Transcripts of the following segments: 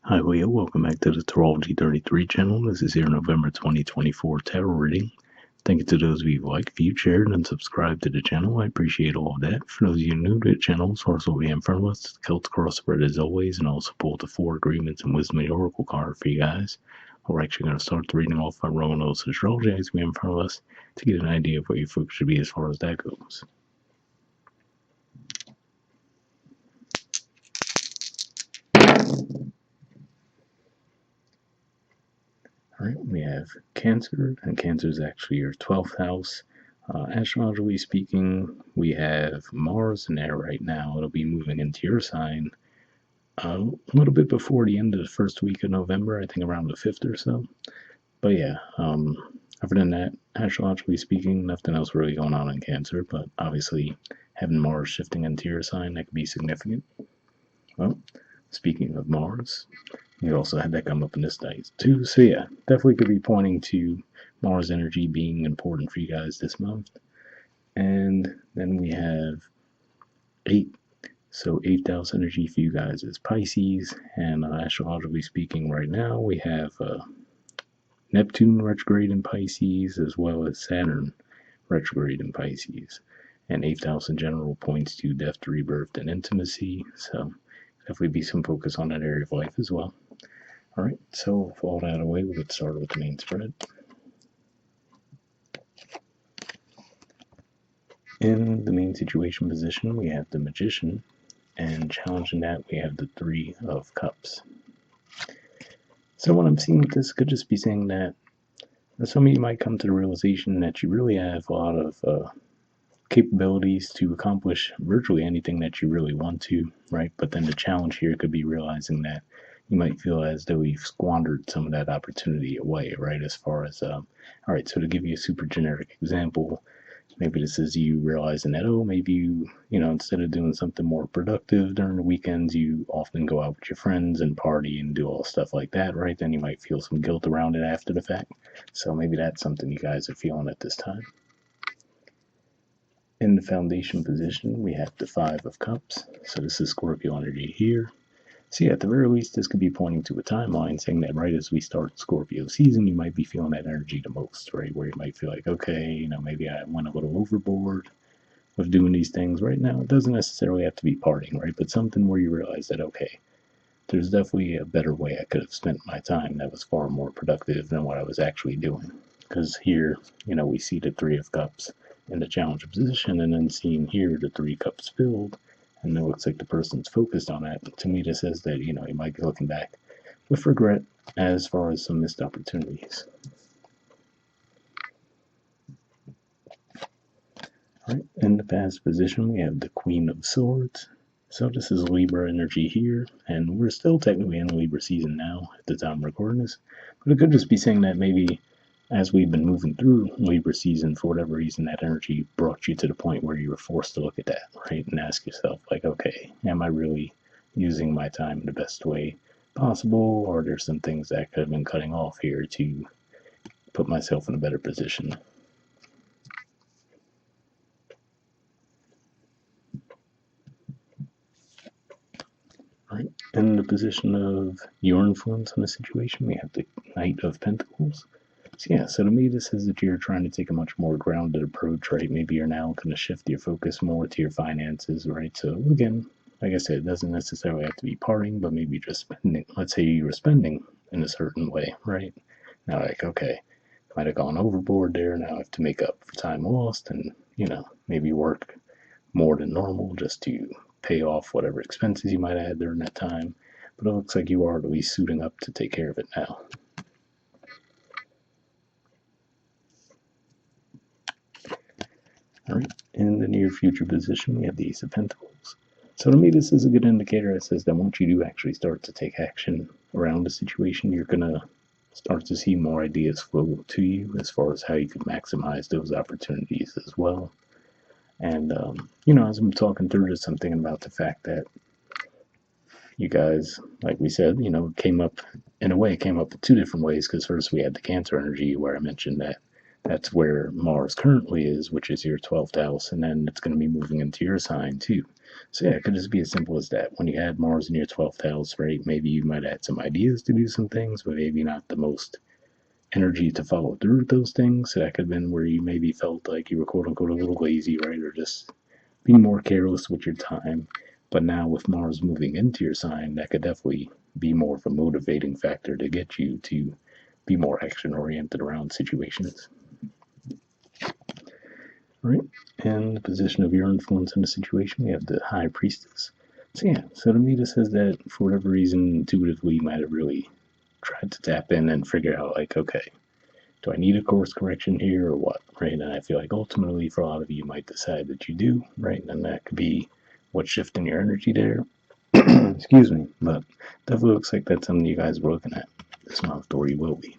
Hi, Leo. Welcome back to the Astrology 33 channel. This is your November 2024 tarot reading. Thank you to those of you who liked, viewed, shared, and subscribed to the channel. I appreciate all of that. For those of you new to the channel, source will be in front of us. The Celtic crossword as always, and also pull the 4 agreements and wisdom of the oracle card for you guys. We're actually going to start the reading off by rolling those astrology as we in front of us to get an idea of what your focus should be as far as that goes. All right, we have Cancer, and Cancer is actually your 12th house. Astrologically speaking, we have Mars in there right now. It'll be moving into your sign a little bit before the end of the first week of November, I think around the 5th or so. But yeah, other than that, astrologically speaking, nothing else really going on in Cancer, but obviously having Mars shifting into your sign, that could be significant. Well, speaking of Mars, you also had that come up in this dice too. So yeah, definitely could be pointing to Mars energy being important for you guys this month. And then we have 8. So 8th house energy for you guys is Pisces. And astrologically speaking, right now we have Neptune retrograde in Pisces as well as Saturn retrograde in Pisces. And 8th house in general points to death, rebirth, and intimacy. So definitely be some focus on that area of life as well. All right, so with all that away, we'll get started with the main spread. In the main situation position, we have the Magician, and challenging that, we have the 3 of Cups. So what I'm seeing with this could just be saying that some of you might come to the realization that you really have a lot of capabilities to accomplish virtually anything that you really want to, right? But then the challenge here could be realizing that you might feel as though you've squandered some of that opportunity away, right? As far as, all right, so to give you a super generic example, maybe this is you realizing that, maybe you instead of doing something more productive during the weekends, you often go out with your friends and party and do all stuff like that, right? Then you might feel some guilt around it after the fact. So maybe that's something you guys are feeling at this time. In the foundation position, we have the 5 of Cups. So this is Scorpio energy here. So yeah, at the very least, this could be pointing to a timeline saying that right as we start Scorpio season, you might be feeling that energy the most, right? Where you might feel like, okay, maybe I went a little overboard with doing these things right now. It doesn't necessarily have to be partying, right? But something where you realize that, okay, there's definitely a better way I could have spent my time that was far more productive than what I was actually doing. Because here, we see the 3 of Cups in the challenge position, and then seeing here the 3 cups filled, and it looks like the person's focused on that. To me, this says that, you might be looking back with regret as far as some missed opportunities. All right, in the past position, we have the Queen of Swords. So this is Libra energy here, and we're still technically in Libra season now at the time of recording this. But it could just be saying that maybe as we've been moving through Libra season, for whatever reason, that energy brought you to the point where you were forced to look at that, right? And ask yourself, like, okay, am I really using my time in the best way possible? Or there's some things that I could have been cutting off here to put myself in a better position. Right. In the position of your influence on the situation, we have the Knight of Pentacles. So yeah, so to me, this is that you're trying to take a much more grounded approach, right? Maybe you're now going to shift your focus more to your finances, right? So again, like I said, it doesn't necessarily have to be partying, but maybe just spending. Let's say you were spending in a certain way, right? Now, like, okay, might have gone overboard there. Now I have to make up for time lost and, maybe work more than normal just to pay off whatever expenses you might have had during that time. But it looks like you are at least suiting up to take care of it now. All right, in the near future position, we have the Ace of Pentacles. So to me, this is a good indicator that says that once you do actually start to take action around a situation, you're going to start to see more ideas flow to you as far as how you can maximize those opportunities as well. And, as I'm talking through this, I'm thinking about the fact that you guys, like we said, came up in 2 different ways. Because first we had the Cancer energy where I mentioned that That's where Mars currently is, which is your 12th house, and then it's going to be moving into your sign too. So yeah, it could just be as simple as that. When you had Mars in your 12th house, right, maybe you might have some ideas to do some things, but maybe not the most energy to follow through with those things. So that could have been where you maybe felt like you were quote unquote a little lazy, right, or just being more careless with your time. But now with Mars moving into your sign, that could definitely be more of a motivating factor to get you to be more action oriented around situations. Right? And the position of your influence in the situation, we have the High Priestess. So yeah, so to me this says that for whatever reason, intuitively you might have really tried to tap in and figure out like, okay, do I need a course correction here or what? Right? And I feel like ultimately for a lot of you might decide that you do, right? And that could be what's shifting your energy there. Excuse me, but definitely looks like that's something you guys were looking at this month, or you will be.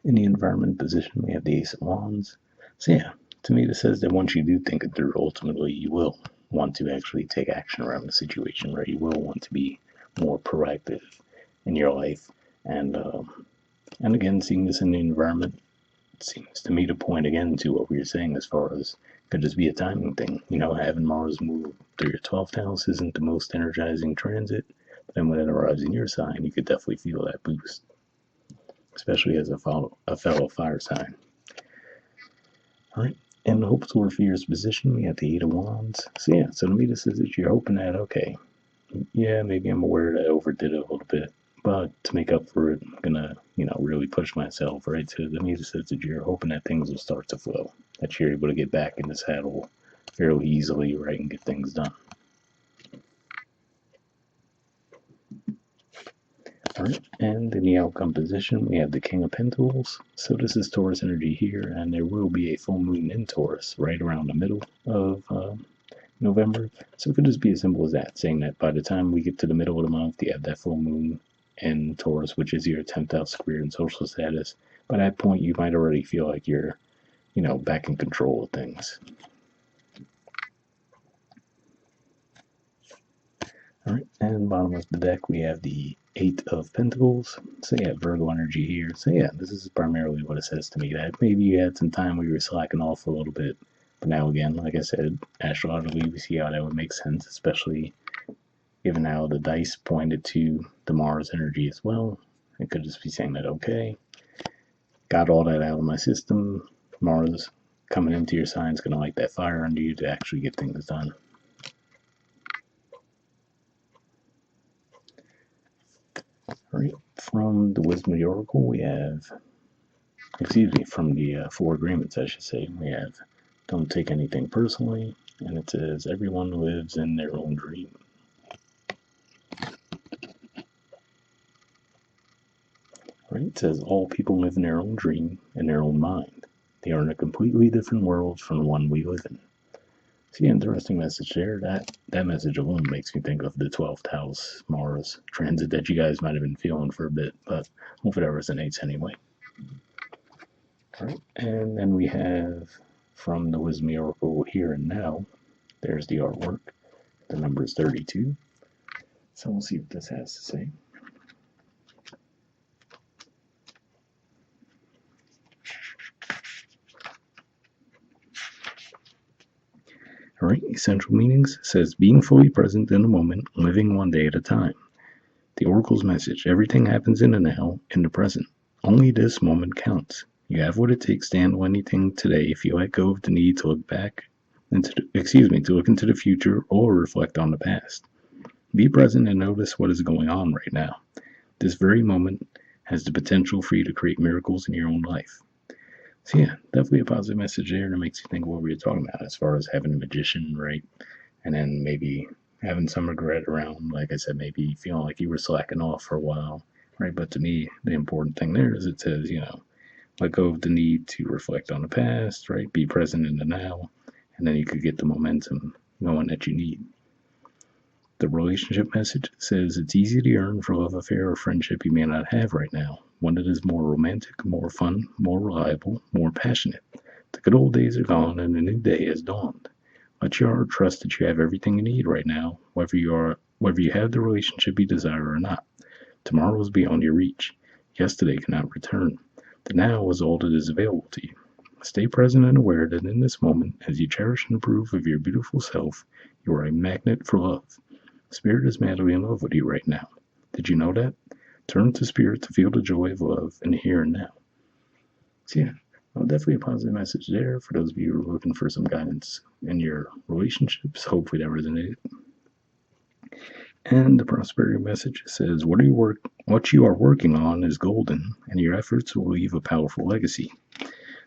In the environment position, we have the Ace of Wands. So yeah, to me this says that once you do think it through, ultimately you will want to actually take action around the situation, right? You will want to be more proactive in your life, and again, seeing this in the environment seems to me to point again to what we were saying as far as could just be a timing thing. You know, having Mars move through your 12th house isn't the most energizing transit, but then when it arrives in your sign, you could definitely feel that boost, especially as a fellow fire sign. All right. And the hopes or fears position, we have the Eight of Wands. So yeah, so to me this is that you're hoping that, okay, yeah, maybe I'm aware that I overdid it a little bit, but to make up for it, I'm gonna, really push myself, right? So that means it says that you're hoping that things will start to flow, that you're able to get back in the saddle fairly easily, right, and get things done. All right, and in the outcome position, we have the King of Pentacles. So this is Taurus energy here, and there will be a full moon in Taurus right around the middle of November. So it could just be as simple as that, saying that by the time we get to the middle of the month, you have that full moon in Taurus, which is your 10th house career and social status. By that point, you might already feel like you're, back in control of things. All right, and bottom of the deck, we have the Eight of Pentacles. So yeah, Virgo energy here. So yeah, this is primarily what it says to me, that maybe you had some time where you were slacking off for a little bit. But now again, like I said, astrologically, we see how that would make sense, especially given how the dice pointed to the Mars energy as well. It could just be saying that, okay, got all that out of my system. Mars coming into your sign is going to light that fire under you to actually get things done. All right, from the Wisdom of the Oracle, we have, from the Four Agreements, I should say, we have don't take anything personally, and it says everyone lives in their own dream. Right? It says all people live in their own dream, in their own mind. They are in a completely different world from the one we live in. See, interesting message there. That message alone makes me think of the 12th house Mars transit that you guys might have been feeling for a bit, but hopefully that resonates anyway. All right, and then we have from the Wisdom Oracle Here and Now. There's the artwork. The number is 32. So we'll see what this has to say. All right, essential meanings says being fully present in the moment, living one day at a time. The Oracle's message: everything happens in the now, in the present. Only this moment counts. You have what it takes to handle anything today if you let go of the need to look back to look into the future or reflect on the past. Be present and notice what is going on right now. This very moment has the potential for you to create miracles in your own life. So yeah, definitely a positive message there that makes you think what we were talking about as far as having a magician, right? And then maybe having some regret around, like I said, maybe feeling like you were slacking off for a while, right? But to me, the important thing there is it says, let go of the need to reflect on the past, right? Be present in the now, and then you could get the momentum going that you need. The relationship message says it's easy to yearn for a love affair or friendship you may not have right now, one that is more romantic, more fun, more reliable, more passionate. The good old days are gone and a new day has dawned. Let your heart trust that you have everything you need right now, whether you have the relationship you desire or not. Tomorrow is beyond your reach. Yesterday cannot return. The now is all that is available to you. Stay present and aware that in this moment, as you cherish and approve of your beautiful self, you are a magnet for love. Spirit is madly in love with you right now. Did you know that? Turn to Spirit to feel the joy of love in the here and now. So yeah, definitely a positive message there for those of you who are looking for some guidance in your relationships. Hopefully that resonated. And the prosperity message says, what you are working on is golden, and your efforts will leave a powerful legacy.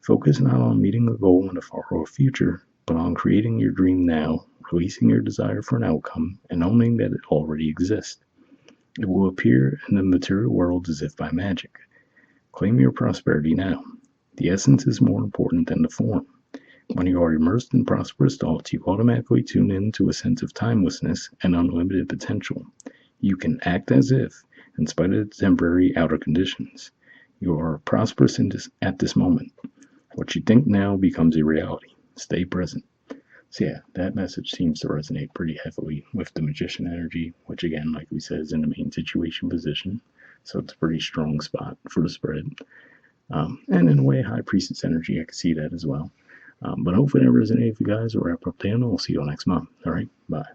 Focus not on meeting a goal in the far off future, but on creating your dream now, releasing your desire for an outcome, and owning that it already exists. It will appear in the material world as if by magic. Claim your prosperity now. The essence is more important than the form. When you are immersed in prosperous thoughts, you automatically tune in to a sense of timelessness and unlimited potential. You can act as if, in spite of the temporary outer conditions, you are prosperous at this moment. What you think now becomes a reality. Stay present. So yeah, that message seems to resonate pretty heavily with the Magician energy, which again, like we said, is in the main situation position. So it's a pretty strong spot for the spread. And in a way, High Priestess energy, I can see that as well. But hopefully that resonated with you guys. We'll wrap up there, and we'll see you all next month. All right, bye.